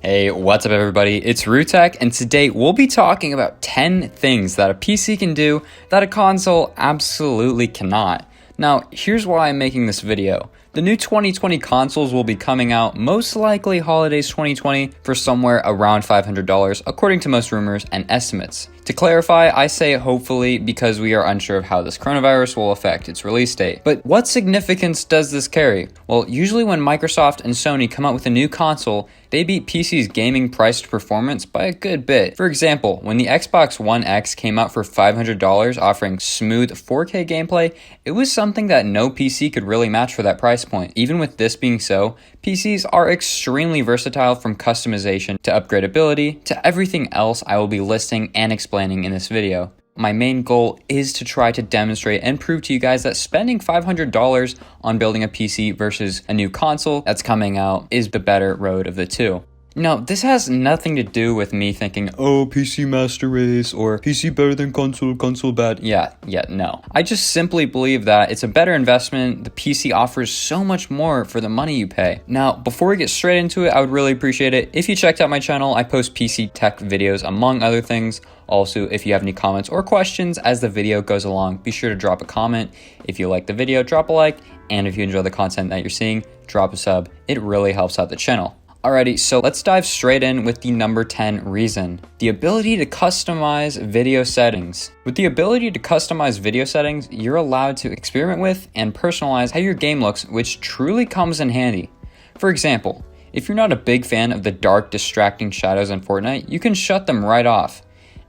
Hey, what's up everybody? It's Rutech, and today we'll be talking about 10 things that a PC can do that a console absolutely cannot. Now, here's why I'm making this video. The new 2020 consoles will be coming out most likely holidays 2020 for somewhere around $500 according to most rumors and estimates. To clarify, I say hopefully because we are unsure of how this coronavirus will affect its release date. But what significance does this carry? Well, usually when Microsoft and Sony come out with a new console, they beat PC's gaming price to performance by a good bit. For example, when the Xbox One X came out for $500 offering smooth 4K gameplay, it was something that no PC could really match for that price point. Even with this being so, PCs are extremely versatile from customization to upgradability to everything else I will be listing and explaining in this video. My main goal is to try to demonstrate and prove to you guys that spending $500 on building a PC versus a new console that's coming out is the better road of the two. Now, this has nothing to do with me thinking, oh, PC master race, or PC better than console, console bad. Yeah, no. I just simply believe that it's a better investment. The PC offers so much more for the money you pay. Now, before we get straight into it, I would really appreciate it if you checked out my channel. I post PC tech videos among other things. Also, if you have any comments or questions as the video goes along, be sure to drop a comment. If you like the video, drop a like. And if you enjoy the content that you're seeing, drop a sub. It really helps out the channel. Alrighty, so let's dive straight in with the number 10 reason. The ability to customize video settings. With the ability to customize video settings, you're allowed to experiment with and personalize how your game looks, which truly comes in handy. For example, if you're not a big fan of the dark, distracting shadows in Fortnite, you can shut them right off.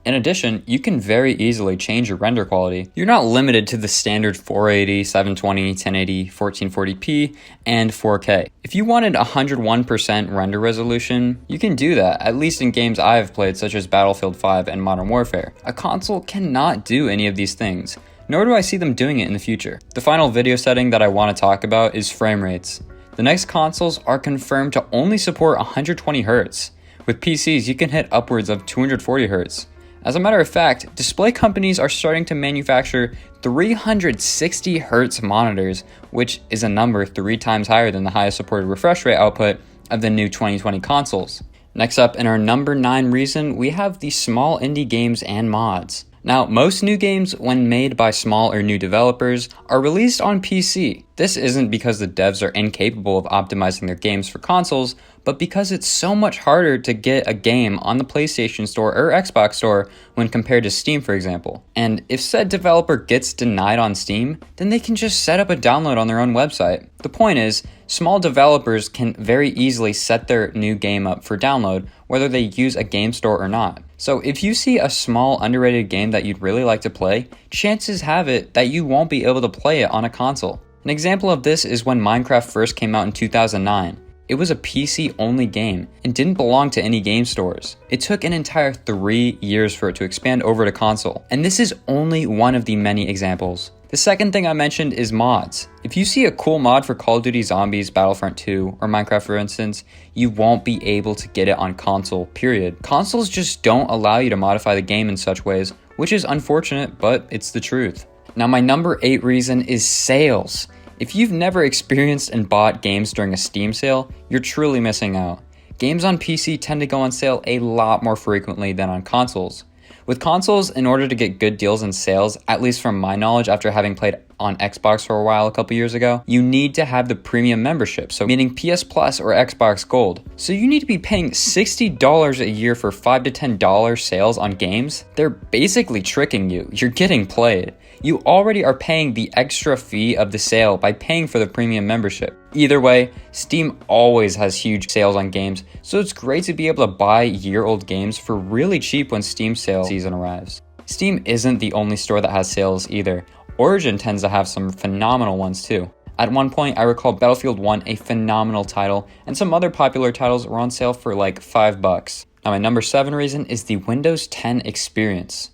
In addition, you can very easily change your render quality. You're not limited to the standard 480, 720, 1080, 1440p, and 4K. If you wanted 101% render resolution, you can do that, at least in games I have played such as Battlefield 5 and Modern Warfare. A console cannot do any of these things, nor do I see them doing it in the future. The final video setting that I want to talk about is frame rates. The next consoles are confirmed to only support 120 Hz. With PCs, you can hit upwards of 240 Hz. As a matter of fact, display companies are starting to manufacture 360 Hz monitors, which is a number 3 times higher than the highest supported refresh rate output of the new 2020 consoles. Next up, in our number 9 reason, we have the small indie games and mods. Now, most new games, when made by small or new developers, are released on PC. This isn't because the devs are incapable of optimizing their games for consoles, but because it's so much harder to get a game on the PlayStation Store or Xbox Store when compared to Steam, for example. And if said developer gets denied on Steam, then they can just set up a download on their own website. The point is, small developers can very easily set their new game up for download, whether they use a game store or not. So if you see a small underrated game that you'd really like to play, chances have it that you won't be able to play it on a console. An example of this is when Minecraft first came out in 2009. It was a PC-only game and didn't belong to any game stores. It took an entire 3 years for it to expand over to console, and this is only one of the many examples. The second thing I mentioned is mods. If you see a cool mod for Call of Duty Zombies, Battlefront 2, or Minecraft for instance, you won't be able to get it on console, period. Consoles just don't allow you to modify the game in such ways, which is unfortunate, but it's the truth. Now my number 8 reason is sales. If you've never experienced and bought games during a Steam sale, you're truly missing out. Games on PC tend to go on sale a lot more frequently than on consoles. With consoles, in order to get good deals and sales, at least from my knowledge after having played on Xbox for a while a couple years ago, you need to have the premium membership, so meaning PS Plus or Xbox Gold. So you need to be paying $60 a year for $5 to $10 sales on games. They're basically tricking you. You're getting played. You already are paying the extra fee of the sale by paying for the premium membership. Either way, Steam always has huge sales on games, so it's great to be able to buy year-old games for really cheap when Steam sale season arrives. Steam isn't the only store that has sales either. Origin tends to have some phenomenal ones too. At one point, I recall Battlefield 1, a phenomenal title, and some other popular titles were on sale for like $5. Now my number 7 reason is the Windows 10 experience.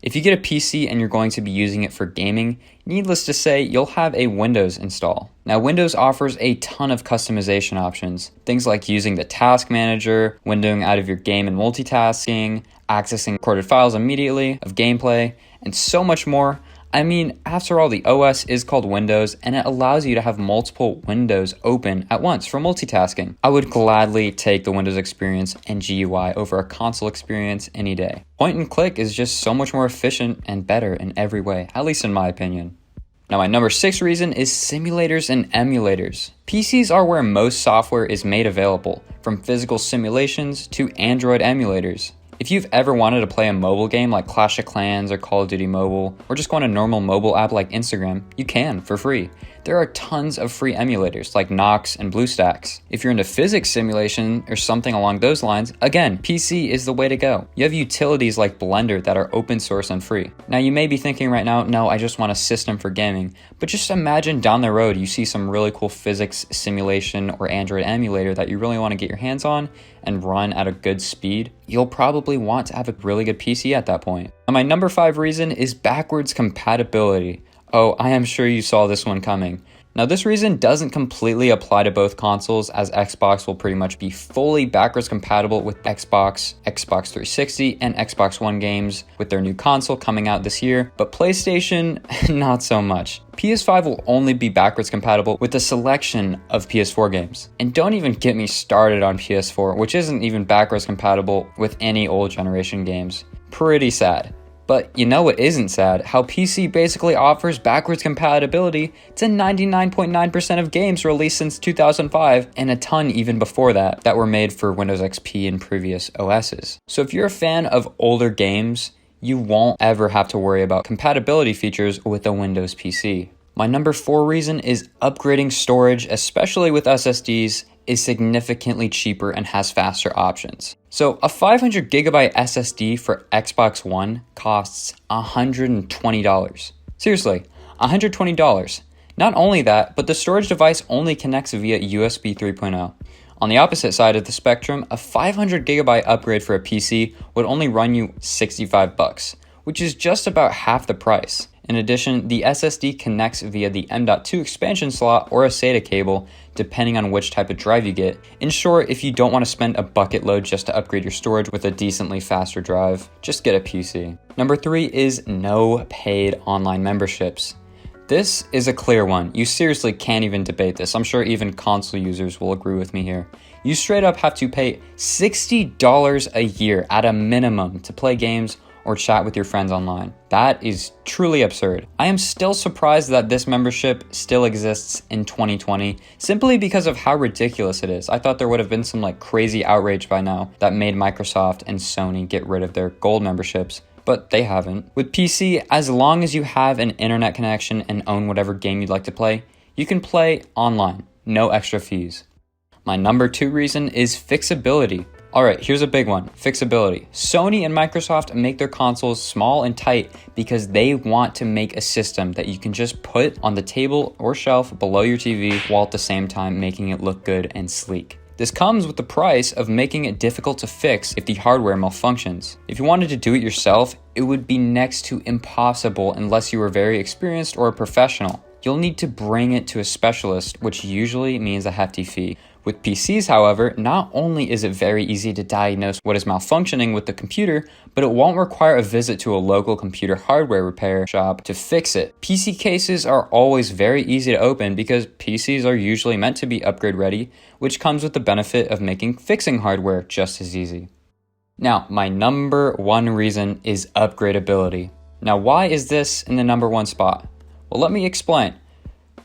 If you get a PC and you're going to be using it for gaming, needless to say, you'll have a Windows install. Now, Windows offers a ton of customization options. Things like using the task manager, windowing out of your game and multitasking, accessing recorded files immediately of gameplay, and so much more. I mean, after all, the OS is called Windows, and it allows you to have multiple windows open at once for multitasking. I would gladly take the Windows experience and GUI over a console experience any day. Point and click is just so much more efficient and better in every way, at least in my opinion. Now, my number 6 reason is simulators and emulators. PCs are where most software is made available, from physical simulations to Android emulators. If you've ever wanted to play a mobile game like Clash of Clans or Call of Duty Mobile, or just go on a normal mobile app like Instagram, you can for free. There are tons of free emulators like Nox and BlueStacks. If you're into physics simulation or something along those lines, again, PC is the way to go. You have utilities like Blender that are open source and free. Now you may be thinking right now, no, I just want a system for gaming. But just imagine down the road you see some really cool physics simulation or Android emulator that you really want to get your hands on and run at a good speed. You'll probably want to have a really good PC at that point. And my number 5 reason is backwards compatibility. Oh, I am sure you saw this one coming. Now, this reason doesn't completely apply to both consoles, as Xbox will pretty much be fully backwards compatible with Xbox, Xbox 360, and Xbox One games with their new console coming out this year, but PlayStation, not so much. PS5 will only be backwards compatible with a selection of PS4 games. And don't even get me started on PS4, which isn't even backwards compatible with any old generation games. Pretty sad. But you know what isn't sad? How PC basically offers backwards compatibility to 99.9% of games released since 2005, and a ton even before that were made for Windows XP and previous OSs. So if you're a fan of older games, you won't ever have to worry about compatibility features with a Windows PC. My number 4 reason is upgrading storage, especially with SSDs, is significantly cheaper and has faster options. So a 500 gigabyte SSD for Xbox One costs $120. Seriously, $120. Not only that, but the storage device only connects via USB 3.0. On the opposite side of the spectrum, a 500 gigabyte upgrade for a PC would only run you $65, which is just about half the price. In addition, the SSD connects via the M.2 expansion slot or a SATA cable, depending on which type of drive you get. In short, if you don't want to spend a bucket load just to upgrade your storage with a decently faster drive, just get a PC. Number 3 is no paid online memberships. This is a clear one. You seriously can't even debate this. I'm sure even console users will agree with me here. You straight up have to pay $60 a year at a minimum to play games or chat with your friends online. That is truly absurd. I am still surprised that this membership still exists in 2020, simply because of how ridiculous it is. I thought there would have been some crazy outrage by now that made Microsoft and Sony get rid of their gold memberships, but they haven't. With PC, as long as you have an internet connection and own whatever game you'd like to play, you can play online, no extra fees. My number 2 reason is fixability. Alright, here's a big one, fixability. Sony and Microsoft make their consoles small and tight because they want to make a system that you can just put on the table or shelf below your TV while at the same time making it look good and sleek. This comes with the price of making it difficult to fix if the hardware malfunctions. If you wanted to do it yourself, it would be next to impossible unless you were very experienced or a professional. You'll need to bring it to a specialist, which usually means a hefty fee. With PCs, however, not only is it very easy to diagnose what is malfunctioning with the computer, but it won't require a visit to a local computer hardware repair shop to fix it. PC cases are always very easy to open because PCs are usually meant to be upgrade ready, which comes with the benefit of making fixing hardware just as easy. Now, my number 1 reason is upgradability. Now, why is this in the number 1 spot? Well, let me explain.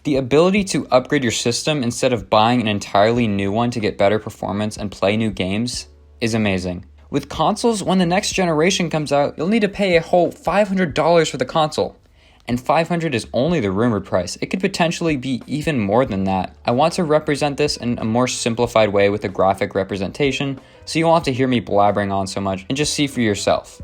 The ability to upgrade your system instead of buying an entirely new one to get better performance and play new games is amazing. With consoles, when the next generation comes out, you'll need to pay a whole $500 for the console. And $500 is only the rumored price. It could potentially be even more than that. I want to represent this in a more simplified way with a graphic representation, so you won't have to hear me blabbering on so much and just see for yourself.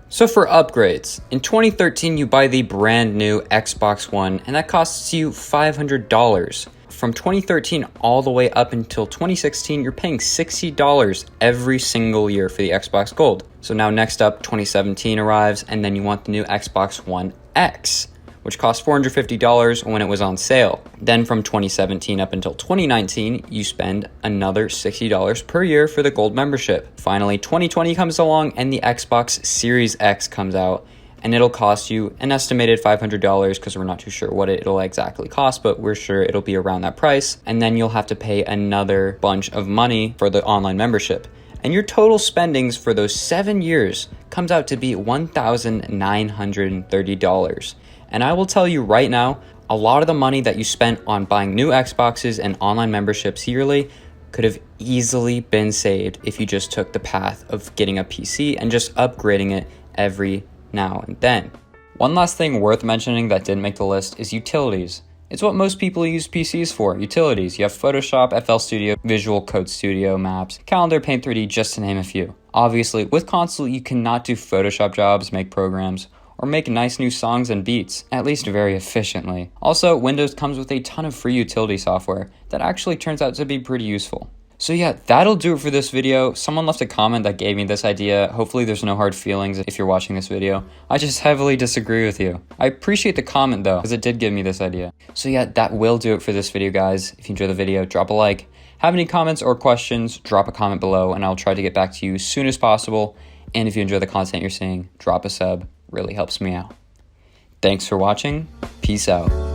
So for upgrades, in 2013 you buy the brand new Xbox One and that costs you $500. From 2013 all the way up until 2016, you're paying $60 every single year for the Xbox Gold. So now next up, 2017 arrives and then you want the new Xbox One X, which cost $450 when it was on sale. Then from 2017 up until 2019, you spend another $60 per year for the gold membership. Finally, 2020 comes along and the Xbox Series X comes out, and it'll cost you an estimated $500 because we're not too sure what it'll exactly cost, but we're sure it'll be around that price. And then you'll have to pay another bunch of money for the online membership. And your total spendings for those 7 years comes out to be $1,930. And I will tell you right now, a lot of the money that you spent on buying new Xboxes and online memberships yearly could have easily been saved if you just took the path of getting a PC and just upgrading it every now and then. One last thing worth mentioning that didn't make the list is utilities. It's what most people use PCs for, utilities. You have Photoshop, FL Studio, Visual Code Studio, Maps, Calendar, Paint 3D, just to name a few. Obviously, with console, you cannot do Photoshop jobs, make programs, or make nice new songs and beats, at least very efficiently. Also, Windows comes with a ton of free utility software that actually turns out to be pretty useful. So yeah, that'll do it for this video. Someone left a comment that gave me this idea. Hopefully there's no hard feelings if you're watching this video. I just heavily disagree with you. I appreciate the comment though, because it did give me this idea. So yeah, that will do it for this video, guys. If you enjoyed the video, drop a like. Have any comments or questions, drop a comment below and I'll try to get back to you as soon as possible. And if you enjoy the content you're seeing, drop a sub. Really helps me out. Thanks for watching. Peace out.